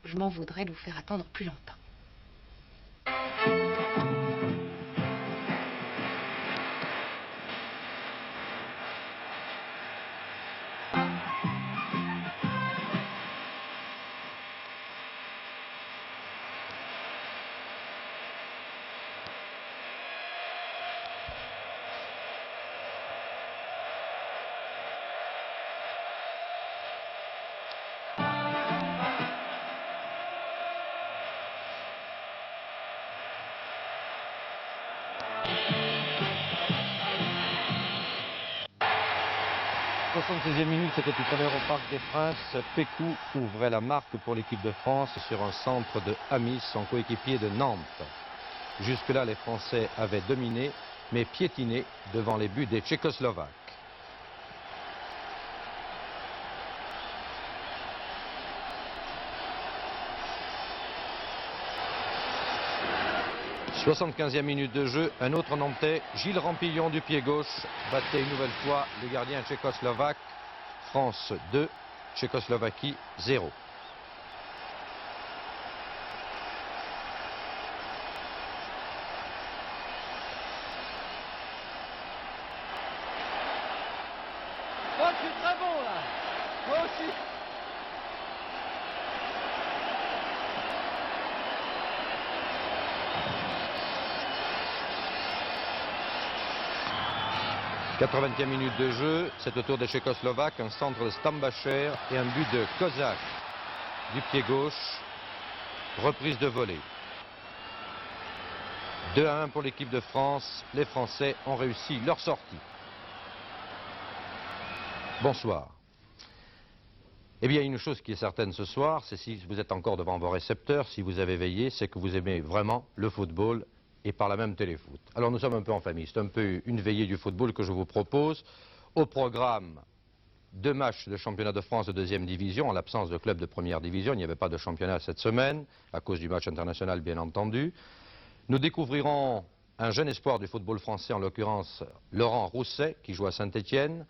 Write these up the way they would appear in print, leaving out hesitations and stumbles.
Je m'en voudrais de vous faire attendre plus longtemps. « 76e minute, c'était tout à l'heure au Parc des Princes. Pécou ouvrait la marque pour l'équipe de France sur un centre de Amis, son coéquipier de Nantes. Jusque-là, les Français avaient dominé, mais piétiné devant les buts des Tchécoslovaques. « 75e minute de jeu, un autre Nantais, Gilles Rampillon du pied gauche, battait une nouvelle fois le gardien tchécoslovaque. France 2, Tchécoslovaquie 0. Oh, je suis très bon là. Moi aussi. « 80e minute de jeu, c'est au tour des Tchécoslovaques, un centre de Stambacher et un but de Kozak du pied gauche, reprise de volée. 2-1 pour l'équipe de France, les Français ont réussi leur sortie. Bonsoir. Eh bien, une chose qui est certaine ce soir, c'est si vous êtes encore devant vos récepteurs, si vous avez veillé, c'est que vous aimez vraiment le football et par la même téléfoot. Alors nous sommes un peu en famille, c'est un peu une veillée du football que je vous propose. Au programme, 2 matchs de championnat de France de 2e division, en l'absence de club de 1re division, il n'y avait pas de championnat cette semaine, à cause du match international bien entendu. Nous découvrirons un jeune espoir du football français, en l'occurrence Laurent Rousset, qui joue à Saint-Étienne.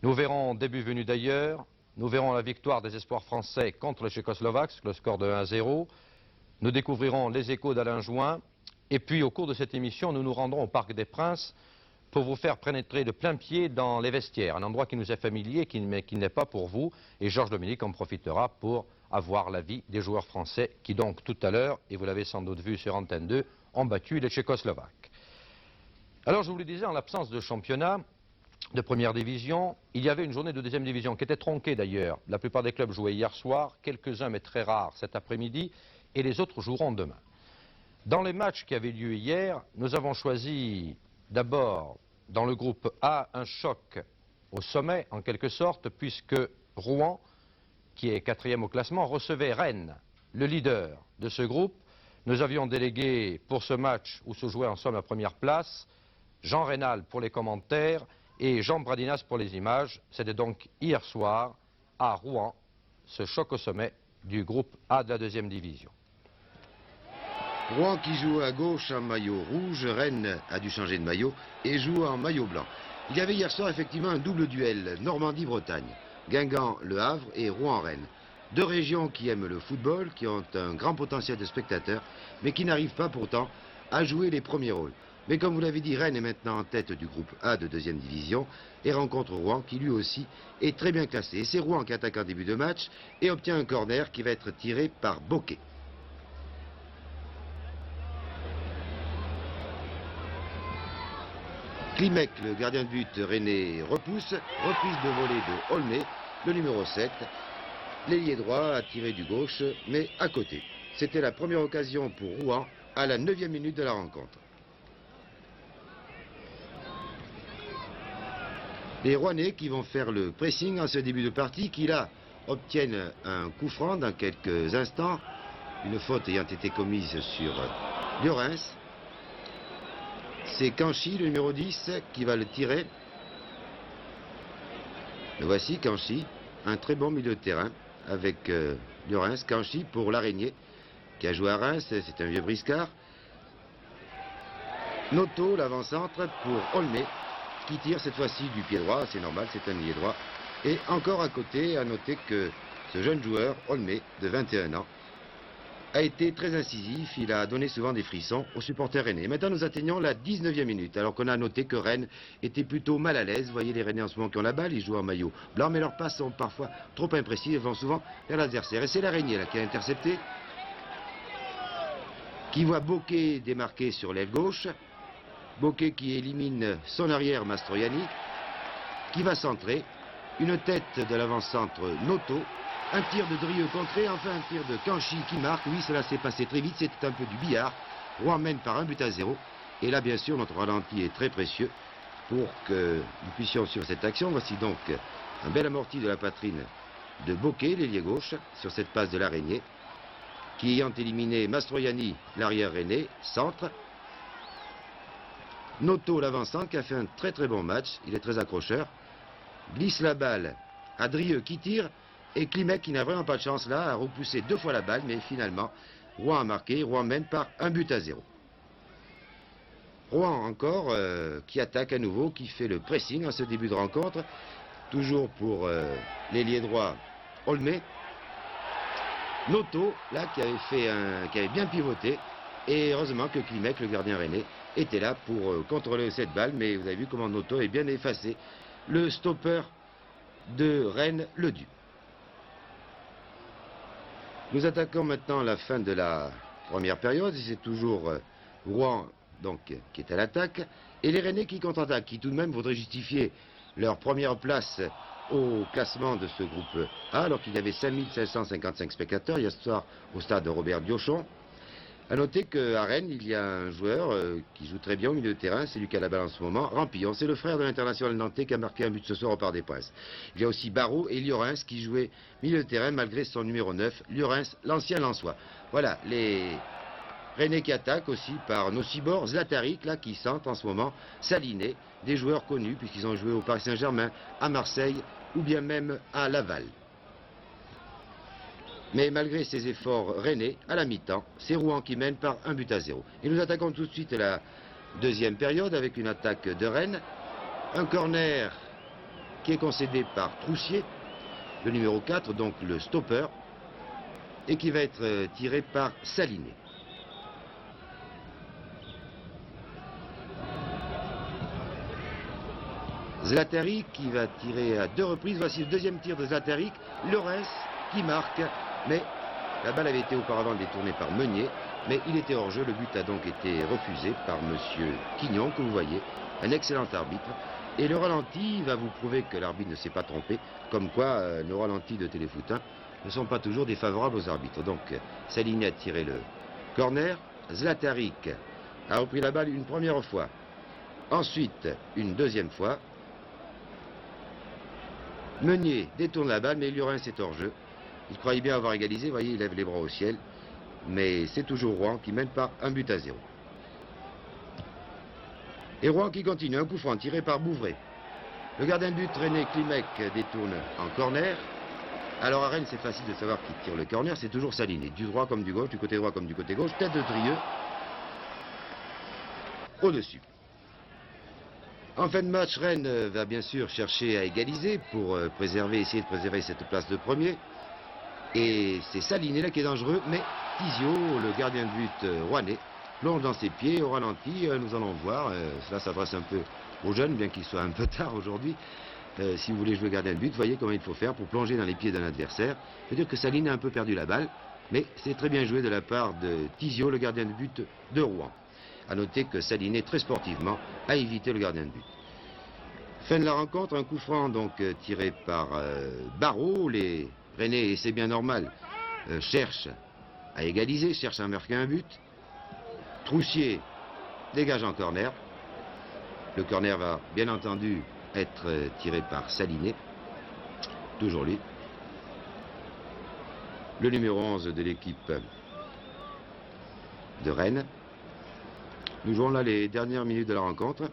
Nous verrons, début venu d'ailleurs, nous verrons la victoire des espoirs français contre les Tchécoslovaques, le score de 1-0. Nous découvrirons les échos d'Alain Jouin. Et puis, au cours de cette émission, nous nous rendrons au Parc des Princes pour vous faire pénétrer de plein pied dans les vestiaires, un endroit qui nous est familier, mais qui n'est pas pour vous. Et Georges Dominique en profitera pour avoir l'avis des joueurs français qui donc tout à l'heure, et vous l'avez sans doute vu sur Antenne 2, ont battu les Tchécoslovaques. Alors, je vous le disais, en l'absence de championnat de 1re division, il y avait une journée de 2e division qui était tronquée d'ailleurs. La plupart des clubs jouaient hier soir, quelques-uns mais très rares cet après-midi, et les autres joueront demain. Dans les matchs qui avaient lieu hier, nous avons choisi d'abord, dans le groupe A, un choc au sommet, en quelque sorte, puisque Rouen, qui est 4e au classement, recevait Rennes, le leader de ce groupe. Nous avions délégué pour ce match, où se jouait en somme la première place, Jean Rénal pour les commentaires et Jean Bradinas pour les images. C'était donc hier soir, à Rouen, ce choc au sommet du groupe A de la 2e division. Rouen qui joue à gauche en maillot rouge, Rennes a dû changer de maillot et joue en maillot blanc. Il y avait hier soir effectivement un double duel, Normandie-Bretagne, Guingamp-Le Havre et Rouen-Rennes. 2 régions qui aiment le football, qui ont un grand potentiel de spectateurs, mais qui n'arrivent pas pourtant à jouer les premiers rôles. Mais comme vous l'avez dit, Rennes est maintenant en tête du groupe A de 2e division et rencontre Rouen qui lui aussi est très bien classé. Et c'est Rouen qui attaque en début de match et obtient un corner qui va être tiré par Bocquet. Klimek, le gardien de but rennais, repousse, reprise de volée de Aulnay, le numéro 7. L'ailier droit a tiré du gauche, mais à côté. C'était la première occasion pour Rouen à la 9e minute de la rencontre. Les Rouennais qui vont faire le pressing en ce début de partie, qui là obtiennent un coup franc dans quelques instants, une faute ayant été commise sur Llorens. C'est Canchy, le numéro 10, qui va le tirer. Le voici, Canchy, un très bon milieu de terrain avec Llorens. Canchy pour l'Araignée, qui a joué à Reims, c'est un vieux briscard. Noto, l'avant-centre pour Aulnay. qui tire cette fois-ci du pied droit, c'est normal, c'est un ailier droit. Et encore à côté, à noter que ce jeune joueur, Olmé, de 21 ans, a été très incisif, il a donné souvent des frissons aux supporters rennais. Maintenant, nous atteignons la 19e minute, alors qu'on a noté que Rennes était plutôt mal à l'aise. Vous voyez les Rennais en ce moment qui ont la balle, ils jouent en maillot blanc, mais leurs passes sont parfois trop imprécises et vont souvent vers l'adversaire. Et c'est l'Araignée là qui a intercepté, qui voit Bocquet démarquer sur l'aile gauche. Bocquet qui élimine son arrière Mastroianni, qui va centrer. Une tête de l'avant-centre Noto. Un tir de Drieux contré, enfin un tir de Canchi qui marque. Oui, cela s'est passé très vite, c'était un peu du billard. Rouen mène par 1-0. Et là, bien sûr, notre ralenti est très précieux pour que nous puissions suivre cette action. Voici donc un bel amorti de la poitrine de Bocquet, l'ailier gauche, sur cette passe de l'Araignée, qui ayant éliminé Mastroianni, l'arrière rennais, centre. Noto, l'avant-centre, qui a fait un très très bon match. Il est très accrocheur. Glisse la balle à Drieux qui tire. Et Klimek, qui n'a vraiment pas de chance là, a repoussé 2 fois la balle, mais finalement, Rouen a marqué. Rouen mène par 1-0. Rouen encore, qui attaque à nouveau, qui fait le pressing en ce début de rencontre. Toujours pour l'ailier droit Olmé. Noto, là, qui avait bien pivoté. Et heureusement que Klimek, le gardien rennais, était là pour contrôler cette balle. Mais vous avez vu comment Noto est bien effacé. Le stopper de Rennes, le Du. Nous attaquons maintenant la fin de la première période. C'est toujours Rouen donc, qui est à l'attaque. Et les Rennais qui contre-attaquent, qui tout de même voudraient justifier leur première place au classement de ce groupe A, alors qu'il y avait 5755 spectateurs hier soir au stade de Robert Diochon. A noter qu'à Rennes, il y a un joueur qui joue très bien au milieu de terrain, c'est lui qui a la balle en ce moment, Rampillon. C'est le frère de l'international nantais qui a marqué un but ce soir au Parc des Princes. Il y a aussi Barrault et Llorens qui jouaient milieu de terrain malgré son numéro 9, Llorens, l'ancien Lensois. Voilà, les Rennais qui attaquent aussi par nos cyborgs, Zlatarik, là, qui sentent en ce moment, Saliné, des joueurs connus puisqu'ils ont joué au Paris Saint-Germain, à Marseille ou bien même à Laval. Mais malgré ces efforts rennais, à la mi-temps, c'est Rouen qui mène par 1-0. Et nous attaquons tout de suite la deuxième période avec une attaque de Rennes. Un corner qui est concédé par Troussier, le numéro 4, donc le stopper, et qui va être tiré par Saliné. Zlatarik qui va tirer à 2 reprises. Voici le deuxième tir de Zlatarik. Llorens qui marque. Mais la balle avait été auparavant détournée par Meunier, mais il était hors jeu. Le but a donc été refusé par M. Quignon, que vous voyez, un excellent arbitre. Et le ralenti va vous prouver que l'arbitre ne s'est pas trompé, comme quoi nos ralentis de Téléfoot 1 ne sont pas toujours défavorables aux arbitres. Donc, Saliné a tiré le corner. Zlatarik a repris la balle une première fois, ensuite une deuxième fois. Meunier détourne la balle, mais Llorens est hors jeu. Il croyait bien avoir égalisé, vous voyez, il lève les bras au ciel. Mais c'est toujours Rouen qui mène par 1-0. Et Rouen qui continue, un coup franc tiré par Bouvray. Le gardien de but, René Klimek, détourne en corner. Alors à Rennes, c'est facile de savoir qui tire le corner, c'est toujours Saliné. Du droit comme du gauche, du côté droit comme du côté gauche. Tête de Drieux. Au-dessus. En fin de match, Rennes va bien sûr chercher à égaliser pour essayer de préserver cette place de premier. Et c'est Saliné là qui est dangereux, mais Tizio, le gardien de but rouennais, plonge dans ses pieds au ralenti. Nous allons voir, cela s'adresse un peu aux jeunes, bien qu'il soit un peu tard aujourd'hui. Si vous voulez jouer gardien de but, voyez comment il faut faire pour plonger dans les pieds d'un adversaire. C'est-à-dire que Saliné a un peu perdu la balle, mais c'est très bien joué de la part de Tizio, le gardien de but de Rouen. A noter que Saliné, très sportivement, a évité le gardien de but. Fin de la rencontre, un coup franc donc tiré par Barrault. Les Rennais, et c'est bien normal, cherchent à égaliser, cherchent à marquer un but. Troussier dégage en corner. Le corner va bien entendu être tiré par Saliné. Toujours lui. Le numéro 11 de l'équipe de Rennes. Nous jouons là les dernières minutes de la rencontre.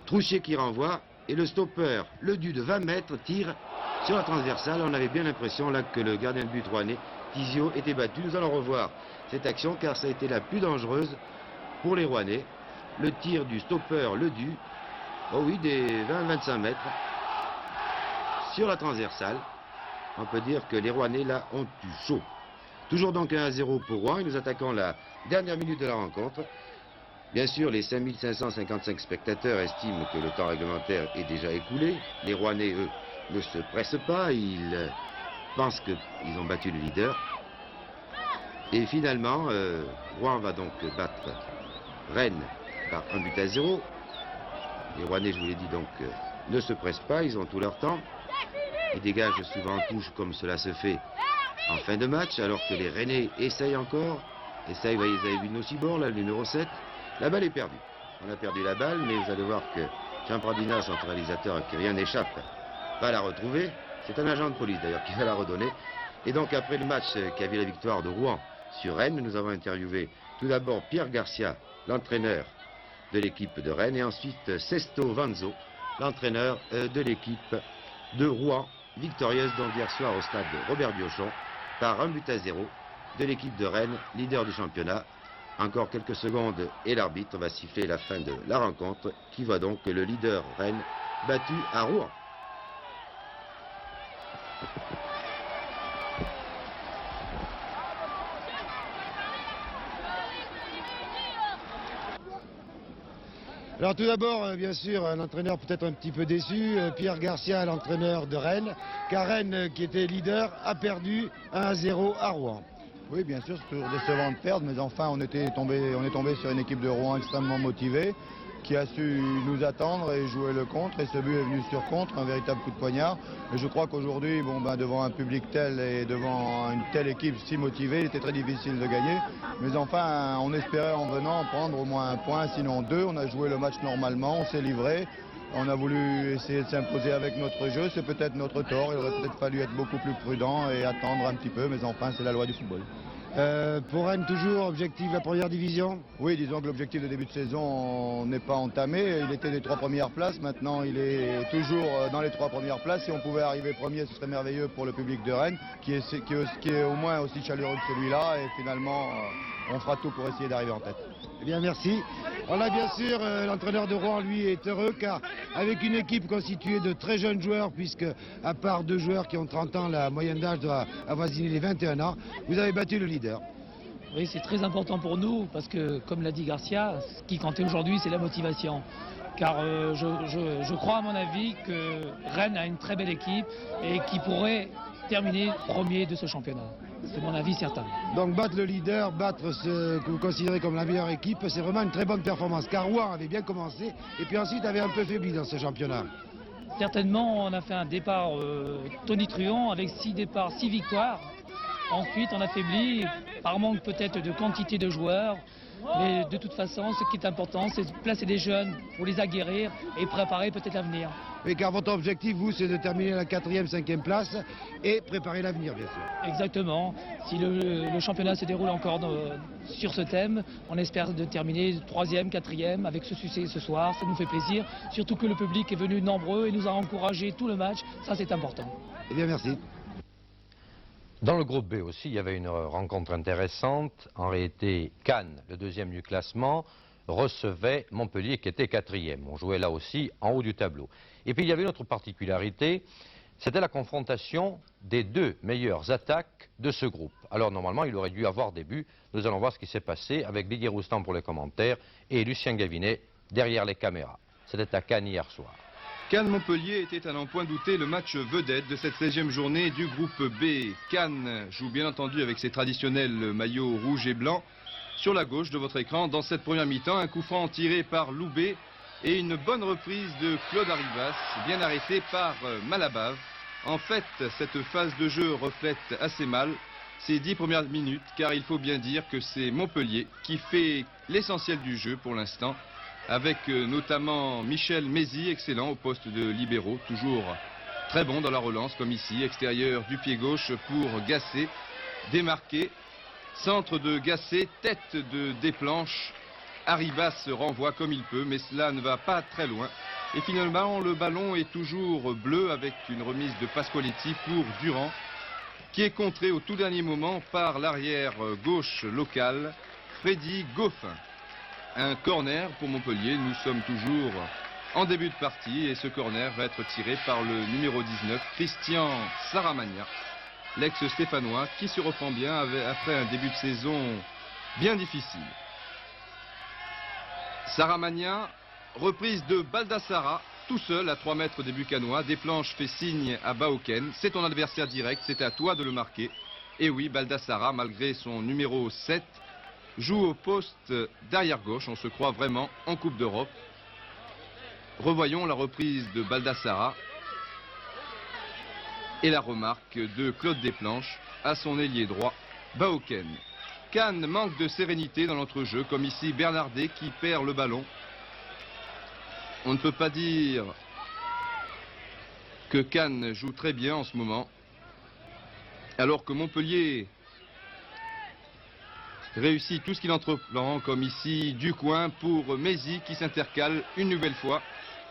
Troussier qui renvoie et le stopper, le Du de 20 mètres, tire sur la transversale. On avait bien l'impression là que le gardien de but rouennais, Tizio, était battu. Nous allons revoir cette action car ça a été la plus dangereuse pour les Rouennais. Le tir du stopper, le Du, oh oui, des 20-25 mètres, sur la transversale. On peut dire que les Rouennais, là, ont eu chaud. Toujours donc 1-0 pour Rouen, et nous attaquons la dernière minute de la rencontre. Bien sûr, les 5555 spectateurs estiment que le temps réglementaire est déjà écoulé. Les Rouennais, eux, ne se pressent pas, ils pensent qu'ils ont battu le leader. Et finalement, Rouen va donc battre Rennes par 1-0. Les Rouennais, je vous l'ai dit, donc, ne se pressent pas, ils ont tout leur temps. Ils dégagent souvent en touche comme cela se fait en fin de match, alors que les Rennais essayent encore. Essayent, vous voyez, vous avez vu Nocibor, là, le numéro 7. La balle est perdue. On a perdu la balle, mais vous allez voir que Jean Pradina, son réalisateur, à qui rien n'échappe, va la retrouver. C'est un agent de police, d'ailleurs, qui va la redonner. Et donc, après le match qui a vu la victoire de Rouen sur Rennes, nous avons interviewé tout d'abord Pierre Garcia, l'entraîneur de l'équipe de Rennes, et ensuite Sesto Vanzo, l'entraîneur de l'équipe de Rouen, victorieuse donc hier soir au stade Robert Biochon, par 1-0 de l'équipe de Rennes, leader du championnat. Encore quelques secondes et l'arbitre va siffler la fin de la rencontre, qui voit donc le leader Rennes battu à Rouen. Alors tout d'abord, bien sûr, un entraîneur peut-être un petit peu déçu, Pierre Garcia, l'entraîneur de Rennes, car Rennes, qui était leader, a perdu 1-0 à Rouen. Oui, bien sûr, c'est toujours décevant de perdre, mais enfin, on est tombé sur une équipe de Rouen extrêmement motivée, qui a su nous attendre et jouer le contre, et ce but est venu sur contre, un véritable coup de poignard. Et je crois qu'aujourd'hui, devant un public tel et devant une telle équipe si motivée, il était très difficile de gagner. Mais enfin, on espérait en venant prendre au moins un point, sinon deux. On a joué le match normalement, on s'est livré. On a voulu essayer de s'imposer avec notre jeu, c'est peut-être notre tort. Il aurait peut-être fallu être beaucoup plus prudent et attendre un petit peu, mais enfin, c'est la loi du football. Pour Rennes, toujours, objectif la première division? Oui, disons que l'objectif de début de saison n'est pas entamé. Il était des 3 premières places, maintenant il est toujours dans les 3 premières places. Si on pouvait arriver premier, ce serait merveilleux pour le public de Rennes, qui est au moins aussi chaleureux que celui-là. Et finalement, on fera tout pour essayer d'arriver en tête. Eh bien, merci. On a bien sûr, l'entraîneur de Rouen, lui, est heureux, car avec une équipe constituée de très jeunes joueurs, puisque à part 2 joueurs qui ont 30 ans, la moyenne d'âge doit avoisiner les 21 ans, vous avez battu le leader. Oui, c'est très important pour nous, parce que, comme l'a dit Garcia, ce qui comptait aujourd'hui, c'est la motivation. Car je crois, à mon avis, que Rennes a une très belle équipe et qui pourrait terminer premier de ce championnat. C'est mon avis certain. Donc battre le leader, battre ce que vous considérez comme la meilleure équipe, c'est vraiment une très bonne performance. Car Rouen avait bien commencé et puis ensuite avait un peu faibli dans ce championnat. Certainement, on a fait un départ tonitruant avec 6 départs, 6 victoires. Ensuite, on a faibli par manque peut-être de quantité de joueurs. Mais de toute façon, ce qui est important, c'est de placer des jeunes pour les aguerrir et préparer peut-être l'avenir. Oui, car votre objectif, vous, c'est de terminer la 4e, 5e place et préparer l'avenir, bien sûr. Exactement. Si le championnat se déroule encore sur ce thème, on espère de terminer 3e, 4e avec ce succès ce soir. Ça nous fait plaisir, surtout que le public est venu nombreux et nous a encouragé tout le match. Ça, c'est important. Eh bien, merci. Dans le groupe B aussi, il y avait une rencontre intéressante. En réalité, Cannes, le 2e du classement, recevait Montpellier qui était 4e. On jouait là aussi en haut du tableau. Et puis il y avait une autre particularité, c'était la confrontation des 2 meilleures attaques de ce groupe. Alors normalement, il aurait dû avoir des buts. Nous allons voir ce qui s'est passé avec Didier Roustan pour les commentaires et Lucien Gavinet derrière les caméras. C'était à Cannes hier soir. Cannes-Montpellier était à n'en point douter le match vedette de cette 16e journée du groupe B. Cannes joue bien entendu avec ses traditionnels maillots rouge et blanc. Sur la gauche de votre écran, dans cette première mi-temps, un coup franc tiré par Loubet et une bonne reprise de Claude Arribas, bien arrêté par Malabave. En fait, cette phase de jeu reflète assez mal ces 10 premières minutes, car il faut bien dire que c'est Montpellier qui fait l'essentiel du jeu pour l'instant, avec notamment Michel Mézy, excellent au poste de libéraux, toujours très bon dans la relance, comme ici, extérieur du pied gauche pour Gasset, démarqué, centre de Gasset, tête de Desplanches, Arribas renvoie comme il peut, mais cela ne va pas très loin. Et finalement, le ballon est toujours bleu avec une remise de Pasqualetti pour Durand, qui est contré au tout dernier moment par l'arrière gauche local, Freddy Goffin. Un corner pour Montpellier, nous sommes toujours en début de partie. Et ce corner va être tiré par le numéro 19, Christian Saramagna, l'ex-stéphanois, qui se reprend bien après un début de saison bien difficile. Saramagna, reprise de Baldassara, tout seul à 3 mètres des Bucanois. Desplanches fait signe à Baoken. C'est ton adversaire direct, c'est à toi de le marquer. Et oui, Baldassara, malgré son numéro 7, joue au poste d'arrière gauche. On se croit vraiment en Coupe d'Europe. Revoyons la reprise de Baldassara et la remarque de Claude Desplanches à son ailier droit, Baoken. Cannes manque de sérénité dans l'entrejeu, comme ici Bernardet qui perd le ballon. On ne peut pas dire que Cannes joue très bien en ce moment, alors que Montpellier réussit tout ce qu'il entreprend, comme ici Ducoing pour Mézy qui s'intercale une nouvelle fois.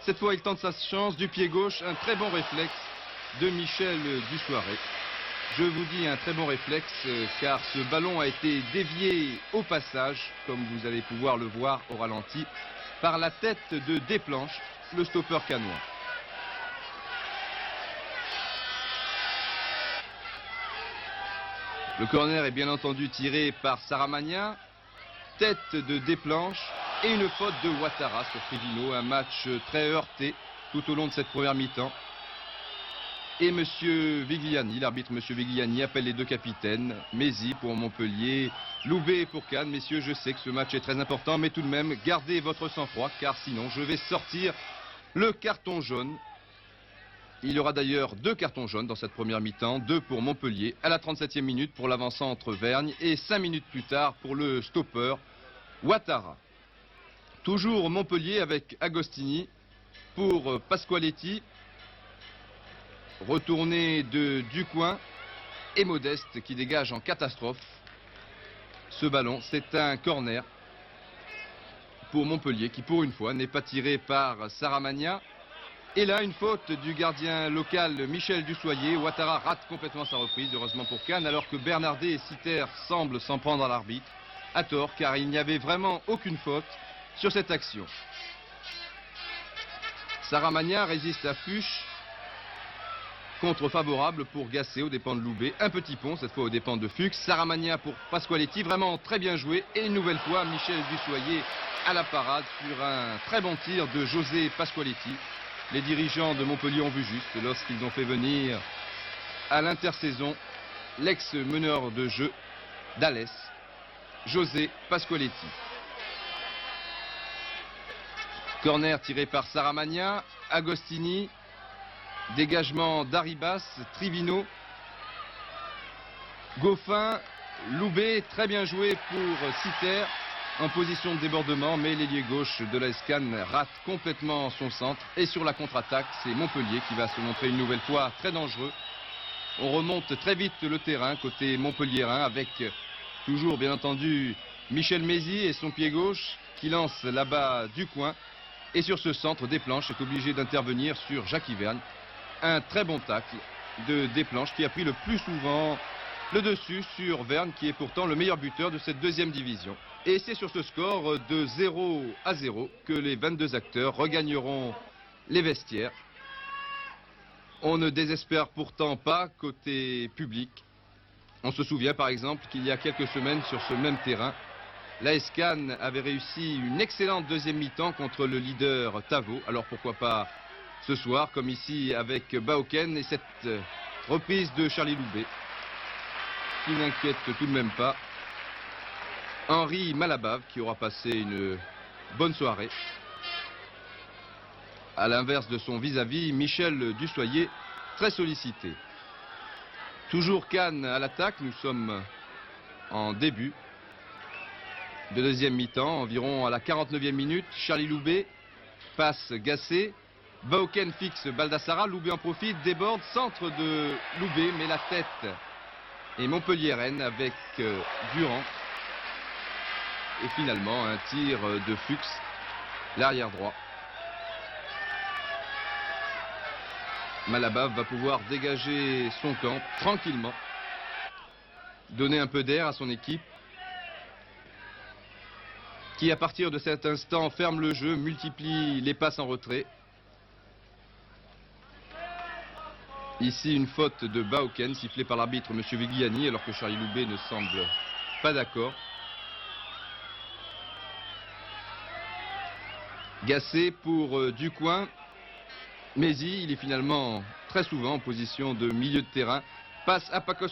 Cette fois, il tente sa chance du pied gauche, un très bon réflexe de Michel Dussoiré. Je vous dis un très bon réflexe car ce ballon a été dévié au passage, comme vous allez pouvoir le voir au ralenti, par la tête de Desplanches, le stopper cannois. Le corner est bien entendu tiré par Saramagna, tête de Desplanches et une faute de Ouattara sur Trivino. Un match très heurté tout au long de cette première mi-temps. Et Monsieur Vigliani, l'arbitre Monsieur Vigliani, appelle les deux capitaines, Mézy pour Montpellier, Loubet pour Cannes. Messieurs, je sais que ce match est très important, mais tout de même, gardez votre sang-froid, car sinon, je vais sortir le carton jaune. Il y aura d'ailleurs 2 cartons jaunes dans cette première mi-temps, 2 pour Montpellier, à la 37e minute pour l'avant-centre Vergne, et 5 minutes plus tard pour le stopper Ouattara. Toujours Montpellier avec Agostini pour Pasqualetti. Retourné de Ducoing et Modeste qui dégage en catastrophe ce ballon. C'est un corner pour Montpellier qui pour une fois n'est pas tiré par Saramagna. Et là une faute du gardien local Michel Dussoyer. Ouattara rate complètement sa reprise, heureusement pour Cannes, alors que Bernardet et Citer semblent s'en prendre à l'arbitre. À tort, car il n'y avait vraiment aucune faute sur cette action. Saramagna résiste à Fuchs. Contre favorable pour Gasset aux dépens de Loubet. Un petit pont cette fois aux dépens de Fuchs. Saramagna pour Pasqualetti, vraiment très bien joué. Et une nouvelle fois Michel Dussoyer à la parade sur un très bon tir de José Pasqualetti. Les dirigeants de Montpellier ont vu juste lorsqu'ils ont fait venir à l'intersaison l'ex-meneur de jeu d'Alès, José Pasqualetti. Corner tiré par Saramagna, Agostini. Dégagement d'Aribas, Trivino, Goffin, Loubet, très bien joué pour Citer en position de débordement, mais l'ailier gauche de l'AS Cannes rate complètement son centre. Et sur la contre-attaque, c'est Montpellier qui va se montrer une nouvelle fois très dangereux. On remonte très vite le terrain côté montpelliérain avec toujours bien entendu Michel Mézy et son pied gauche qui lance là-bas Ducoing. Et sur ce centre, Desplanches est obligé d'intervenir sur Jacques Vergne. Un très bon tacle de Desplanches qui a pris le plus souvent le dessus sur Vergne, qui est pourtant le meilleur buteur de cette 2e division. Et c'est sur ce score de 0-0 que les 22 acteurs regagneront les vestiaires. On ne désespère pourtant pas côté public. On se souvient par exemple qu'il y a quelques semaines sur ce même terrain, l'AS Cannes avait réussi une excellente 2e mi-temps contre le leader Tavo. Alors pourquoi pas ce soir, comme ici avec Baoken et cette reprise de Charlie Loubet, qui n'inquiète tout de même pas Henri Malabave, qui aura passé une bonne soirée. À l'inverse de son vis-à-vis, Michel Dussoyer, très sollicité. Toujours Cannes à l'attaque, nous sommes en début de 2e mi-temps, environ à la 49e minute. Charlie Loubet passe Gasset. Baoken fixe Baldassara, Loubet en profite, déborde, centre de Loubet, mais la tête est montpelliéraine avec Durand. Et finalement un tir de Fuchs, l'arrière droit. Malabave va pouvoir dégager son camp tranquillement, donner un peu d'air à son équipe. qui à partir de cet instant ferme le jeu, multiplie les passes en retrait. Ici une faute de Bauken sifflée par l'arbitre M. Vigliani alors que Charlie Loubet ne semble pas d'accord. Gassé pour Ducoing. Mézy, il est finalement très souvent en position de milieu de terrain. Passe à Paco